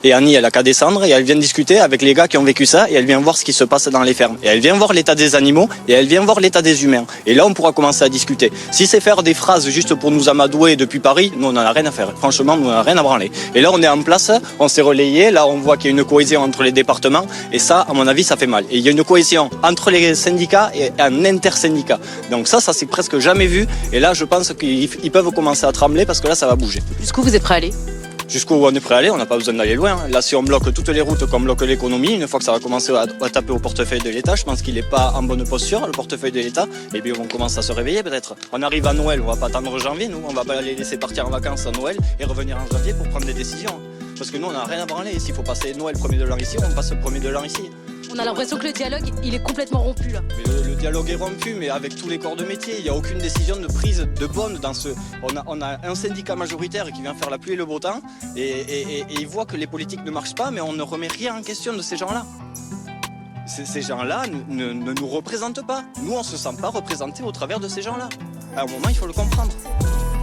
Et Annie, elle a qu'à descendre et elle vient discuter avec les gars qui ont vécu ça et elle vient voir ce qui se passe dans les fermes. Et elle vient voir l'état des animaux et elle vient voir l'état des humains. Et là, on pourra commencer à discuter. Si c'est faire des phrases juste pour nous amadouer depuis Paris, nous, on n'en a rien à faire. Franchement, nous, on n'en a rien à branler. Et là, on est en place, on s'est relayé. Là, on voit qu'il y a une cohésion entre les départements. Et ça, à mon avis, ça fait mal. Et il y a une cohésion entre les syndicats et un intersyndicat. Donc ça s'est presque jamais vu. Et là, je pense qu'ils peuvent commencer à trembler parce que là, ça va bouger. Jusqu'où vous êtes prêt à aller? Jusqu'où on est prêt à aller, on n'a pas besoin d'aller loin. Là, si on bloque toutes les routes comme bloque l'économie, une fois que ça va commencer à taper au portefeuille de l'État, je pense qu'il n'est pas en bonne posture, le portefeuille de l'État, et bien on commence à se réveiller peut-être. On arrive à Noël, on va pas attendre janvier, nous, on va pas les laisser partir en vacances à Noël et revenir en janvier pour prendre des décisions. Parce que nous, on n'a rien à branler. S'il faut passer Noël premier de l'an ici, on passe le premier de l'an ici. On a l'impression que le dialogue, il est complètement rompu là. Mais le dialogue est rompu, mais avec tous les corps de métier, il n'y a aucune décision de prise de bonne dans ce... On a un syndicat majoritaire qui vient faire la pluie et le beau temps, et il voit que les politiques ne marchent pas, mais on ne remet rien en question de ces gens-là. Ces gens-là ne nous représentent pas. Nous, on ne se sent pas représentés au travers de ces gens-là. À un moment, il faut le comprendre.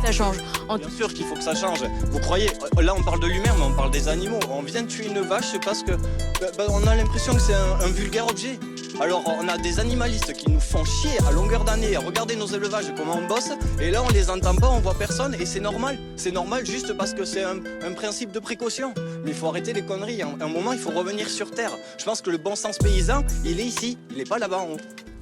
Ça change. Bien sûr qu'il faut que ça change. Vous croyez, là on parle de l'humain, mais on parle des animaux. On vient tuer une vache parce que on a l'impression que c'est un vulgaire objet. Alors on a des animalistes qui nous font chier à longueur d'année à regarder nos élevages, comment on bosse, et là on les entend pas, on voit personne, et c'est normal. C'est normal juste parce que c'est un principe de précaution. Mais il faut arrêter les conneries. À un moment, il faut revenir sur terre. Je pense que le bon sens paysan, il est ici, il n'est pas là-bas en haut.